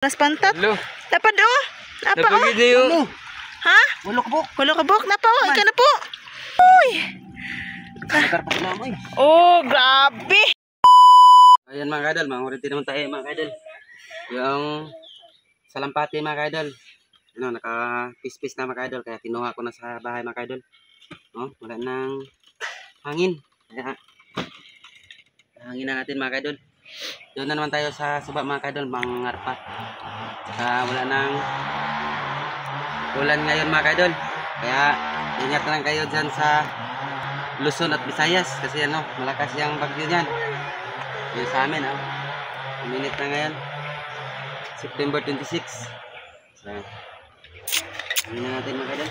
Nas pantat. Hello. Dapat oh. Apa oh? Hello. Ha? Walo kabuk. Walo kabuk na pa oh. Ika na po. Uy. Nagkarpas na mo eh. Oh, grabe. Ayan mga kaidol, manguriti naman tayo mga kaidol. Yung salampati mga kaidol. Ano, naka-pispis na mga kaidol. Kaya kinuha ko na sa bahay mga kaidol. Oh, wala nang hangin. Kaya hangin na natin mga kaidol. Doon na naman tayo sa suba mga kaidol, mangarpa. Saka wala nang ulan ngayon mga kaidol. Kaya ingat na lang kayo dyan sa Luzon at Visayas. Kasi ano, malakas yung bagyo dyan. Yun sa amin, minute na ngayon, September 26. So, ano na natin mga kaidol.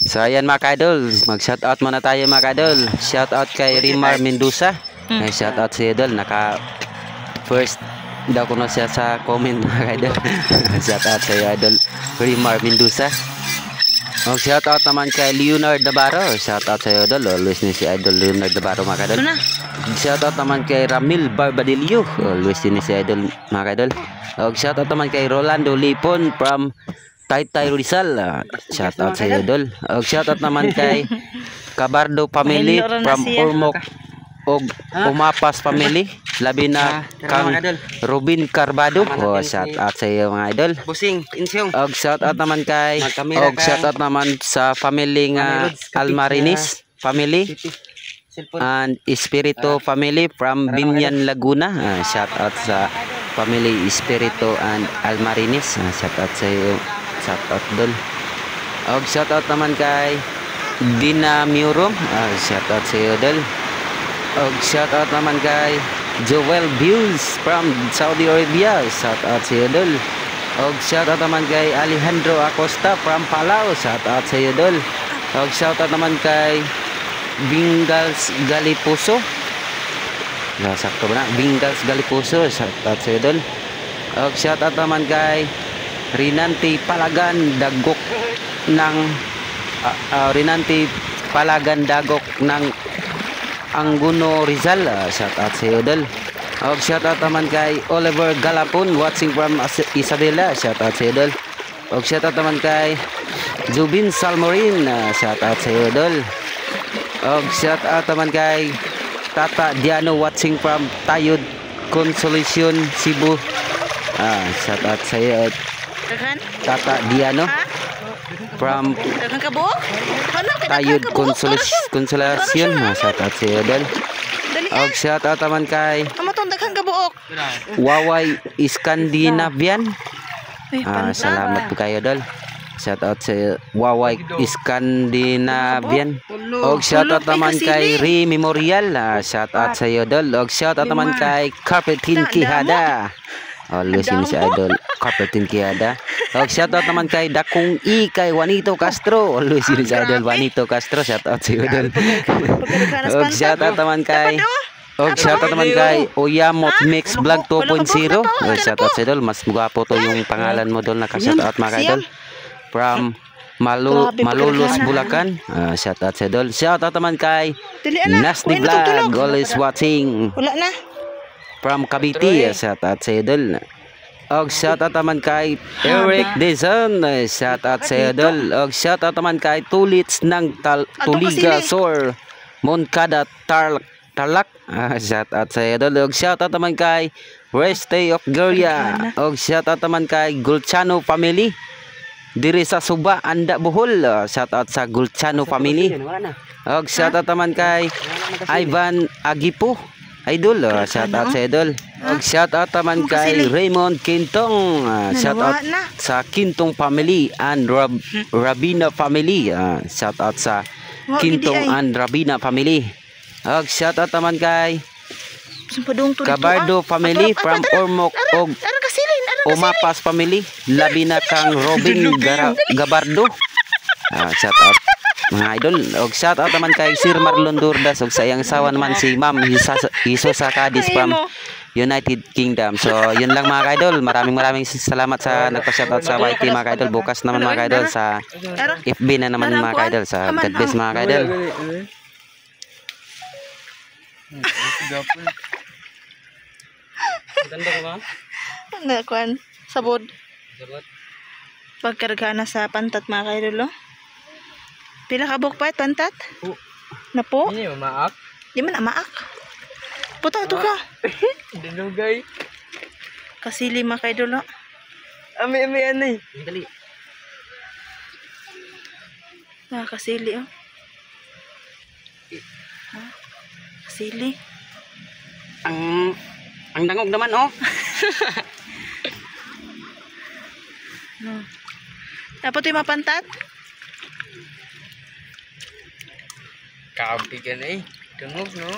So ayan mga kaidol, mag-shoutout muna tayo mga kaidol. Shoutout kay Rimar Mendoza. Shoutout si Idol, naka first daw ko na siya sa comment mga kaidol. Shoutout sa Idol Rimar Mendoza. Shoutout naman kay Leonard Navarro. Shoutout sa Idol, always ni si Idol Leonard Navarro mga kaidol. Shoutout naman kay Ramil Barbadillo, always ni si Idol mga kaidol. Shoutout naman kay Rolando Lipon from Taytay Rizal. Shoutout sa Idol. Shoutout naman kay Cabardo family from Ormoc og Umapas family. Labi na kang Robin Carbado. Shoutout sa iyo mga idol. Busing, insyong. Shoutout naman kay shoutout naman sa family nga Almarinis family and Espiritu family from Binyan Laguna. Shoutout sa family Espiritu and Almarinis. Shoutout sa iyo. Shoutout dol. Shoutout naman kay Dina Murom. Shoutout sa iyo dol. Shoutout naman kay Joel Views from Saudi Arabia. Shoutout sa iyo dol. Shoutout naman kay Alejandro Acosta from Palau. Shoutout sa iyo dol. Shoutout naman kay Bingals Galipuso. Sakto ba na? Bingals Galipuso. Shoutout sa iyo dol. Shoutout naman kay Rinanti Palagan Dagok ng Rinanti Palagan Dagok ng Anguno Rizal. Shoutout sa iyo dol. Shoutout naman kay Oliver Galapon watching from Isabela. Shoutout sa iyo dol. Shoutout naman kay Jubin Salmorin. Shoutout sa iyo dol. Shoutout naman kay Tata Diano watching from Tayud Consolation Cebu. Shoutout sa iyo Tata Diano from Tayud Consolation. Shoutout sa iyo dol. Shoutout naman kay Waway Scandinavian. Salamat po kayo dol. Shoutout sa Waway Scandinavian. Shoutout naman kay Re Memorial. Shoutout sa iyo dol. Shoutout naman kay Carpetin Quijada. Always yun si Idol Carpetin Quijada. Shoutout naman kay Dakong I kay Juanito Castro. Always yun si Idol Juanito Castro. Shoutout sa iyo dol. Shoutout naman kay shoutout naman kay Oyamot Mix Vlog 2.0. Shoutout sa idol. Mas gwapo to yung pangalan mo dol. Naka-shoutout mga idol. From Malolos Bulacan. Shoutout sa idol. Shoutout naman kay Nasty Vlog. Always watching. Wala na. From Cavite. Shoutout sa idol. Shoutout naman kay Eric Dezon. Shoutout sa idol. Shoutout naman kay Tulits ng Tuliga Sor Moncada Tarlac. Shoutout sa idol. Shoutout naman kay Reste of Gloria. Shoutout naman kay Gulchano family diri sa Suba, Anda, Bohol. Shoutout sa Gulchano family. Shoutout naman kay Ivan Agipo Idol. Shoutout sa idol. Shoutout naman kay Raymond Quintong. Shoutout sa Quintong family and Rabina family. Shoutout sa Quintong and Rabina family. Shoutout naman kay Cabardo family from Ormoc og Umapas family. Labi na kang Robin Gabardo. Shoutout mga idol. Shoutout naman kay Sir Marlon Durdas og sa iyang asawa naman si Ma'am Hiso Sakadis from United Kingdom. So yun lang mga idol. Maraming salamat sa nagpa-shoutout sa YT mga idol. Bukas naman mga idol sa FB na naman mga idol. Sa God bless mga idol. Ganda ko ba? Na kuan sabod. Sabot. Pagkarga na sa pantat mga kaidol. Pila ka bukpait pantat? Po. Na po? Ini maak. Di man amaak. Putang ito ka. Dinugay. Kasili mga kaidol. Ami anay. Dali. Kasili oh. Kasili. Ang dangog naman oh. Dapat yung mapantat? Kapi ka na eh. Dangog no.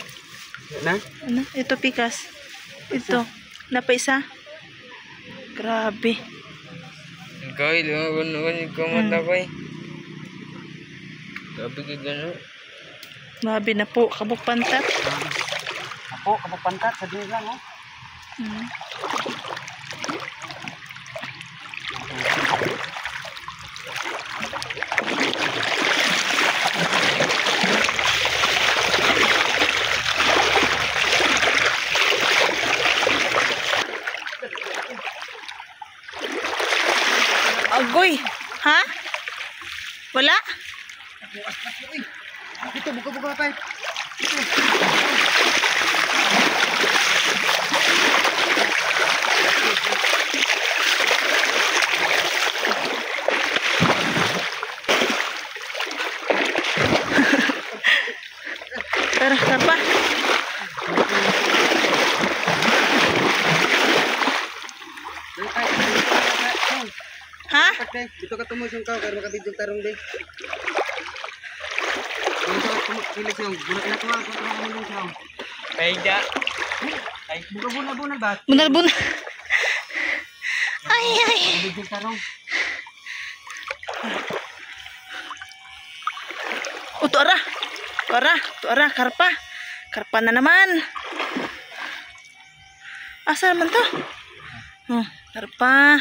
Na? Ano? Ito pikas. Ito. Napaisa. Grabe. Kay, naman kumata ko eh. Kapi ka gano'n. Grabe na po. Kabuk pantat. Ako, kabuk pantat. Sa din lang oh. Agoy. Ha? Wala? Ito, buka-buka pa eh. Tara, karpa. Ha? Dito ka tumusong ka, kaya makabidyo tarong din. Pilis yung, bunak na tuwa, kung tuwa ka mo Paida. Ay, buka-bunal ba? Bunal-bunal. Ay. Makabidyo tarong. Tuara. Tuara, karpa. Karpa na naman. Asa naman to? Karpa.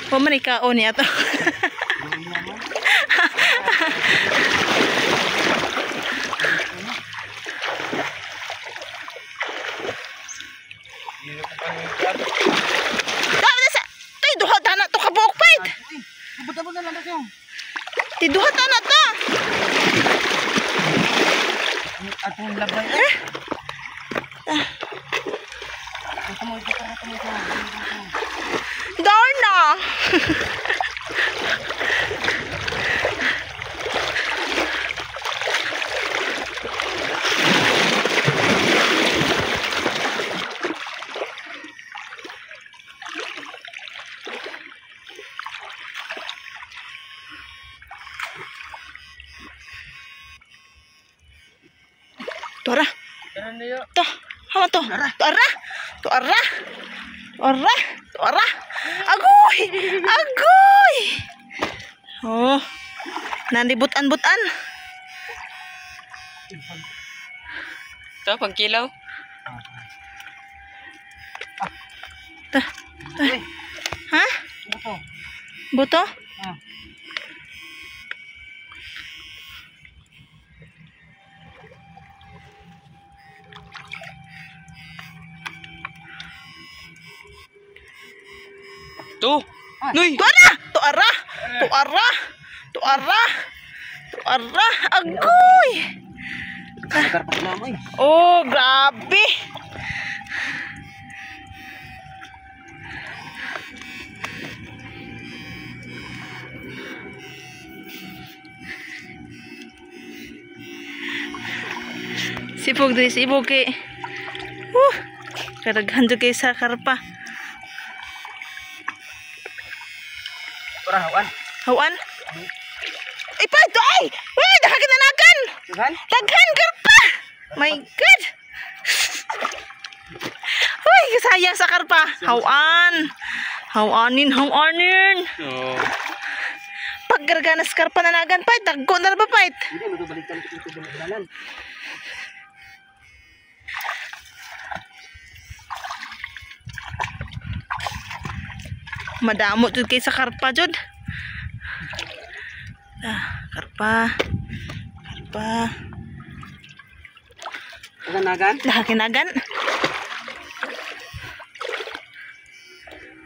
Pamanikao niya to. Duha ta na to kabuk pait. Buta-buta na lang siya. Tiduha ta na to. Atong labay. Darna. Tuara. To, hama to. Tuara. Agoy. Oh. Nandibutan-butan. Ito, pang kilaw. Ha? Buto? Tuh. Nuy. Tuara. Agoy. Nakarpak na mo eh. Oh, grabe. Sibog kay. Karaghan jud kay sa karpa. Hawan. Hawan? Ay, pa, ito ay! Uy, daghan na nagan! Daghan, karpa! My God! Uy, sayang sa karpa. Hawanin. Oh. Paggarganas karpa na nagan, pa, dagko na ba, pa? Hindi, magabalikan ko ito binalan. Madamot jud kay sa karpa jud. Karpa. Nagan? Nakakinagan.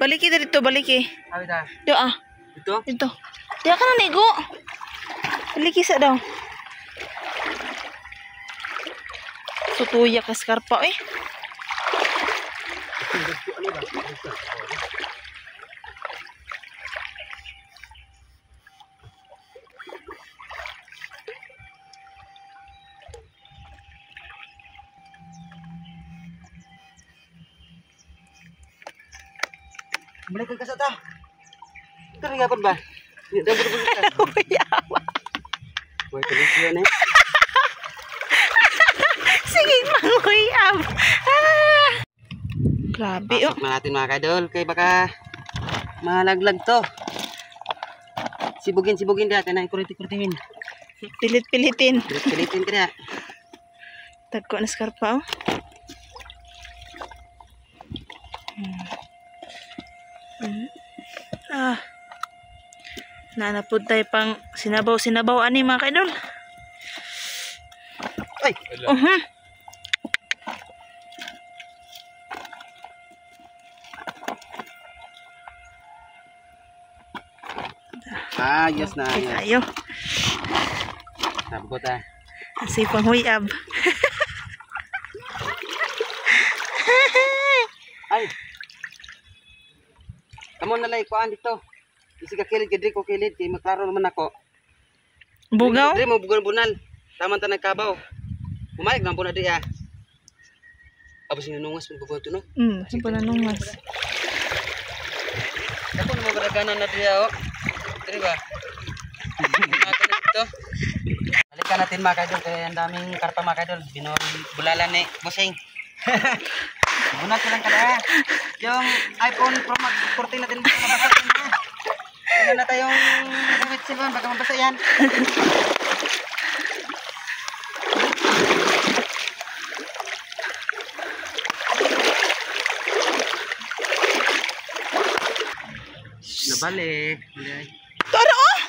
Baliki dito, baliki. Awi ta. Dio ah. Ito? Dito. Dia ka na nigo. Baliki sa daw. Sutuya ka skarpa eh. Balik ka sa ta. Ito rin yapon ba? Ito rin ka. Uyawa. Buhay ka rin siya na eh. Sige, manguyab. Ah. Grabe oh. Pasok na natin mga kaidol. Kaya baka malaglag to. Sibugin dia. Kaya kuriti-kuritihin. Pilit-pilitin. Pilit-pilitin ka na. Tagko na skarpa oh. Ah. Nanapod tayo pang sinabaw ani mga kaidol. Ay! Ayos na ayos. Ayo. Nabot ah. Kasi panghuyab. Ay! Kamu na lang ikuan dito. Isi ka kilid, kadri ko kilid. Kaya maklaro naman ako. Bugaw? Kadri mo bugal-bunal. Taman ta nagkabaw. Pumayag naman po na di ah. Tapos sinunungas mo babaw ito no? Yung pananungas. Ako na magaraganan na di ah. Diri ba? Ako na dito. Balikan natin mga kaidol. Kaya ang daming karpa mga kaidol. Bulalan ni Bossing. Bunat ko lang kada. Yung iPhone Pro Max 14 natin dito nabasasin na. Ano na tayong gawit silvan. Baka mabasa yan. Nabalik. Toro oh!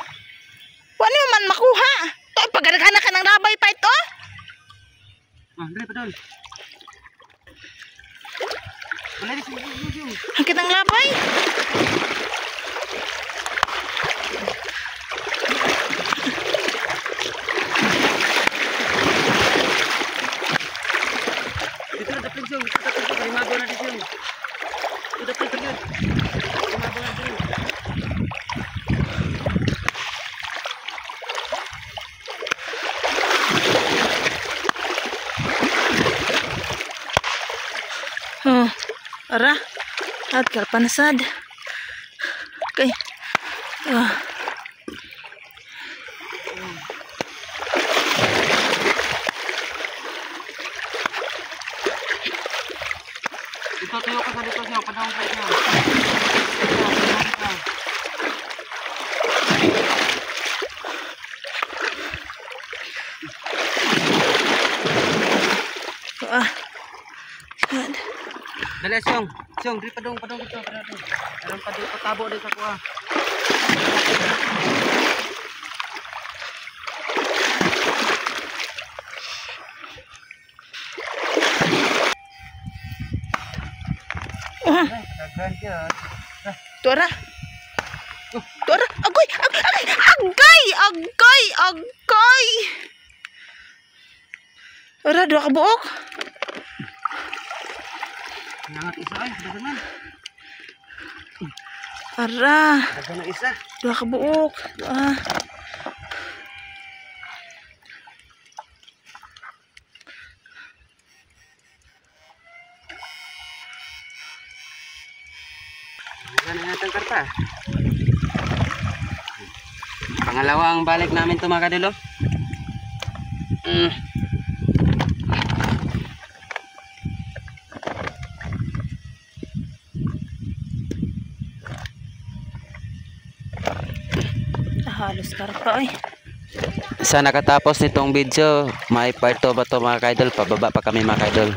Wala mo man makuha. To, pagkaragana ka ng rabay pa ito. Ah, dali pa doon. Wala di sila. Hangkit ang labay. Dito na tapos yung. Kalimabaw na dito yung. Dito tapos yun. Kalimabaw na dito. Oh, ara. At karpanasad. Okay. Dito tayo ka sa dito siya. Padahong sa siya. God. Dali siyong. Siyong, di padong dito. Meron pa dito patabo dito sa kuha. Kagran siya. Tora. Tora. Agoy. Agay. Tora, dua ka buok. Nangat isa ay. Dagangan. Ara. Dagangan isa. Dua ka buok. Wala na natin karpa. Pangalawang balik namin ito mga kadilo. Halos karpa eh. Sa nakatapos nitong video, may part 2 ba ito mga kaidol? Pababa pa kami mga kaidol.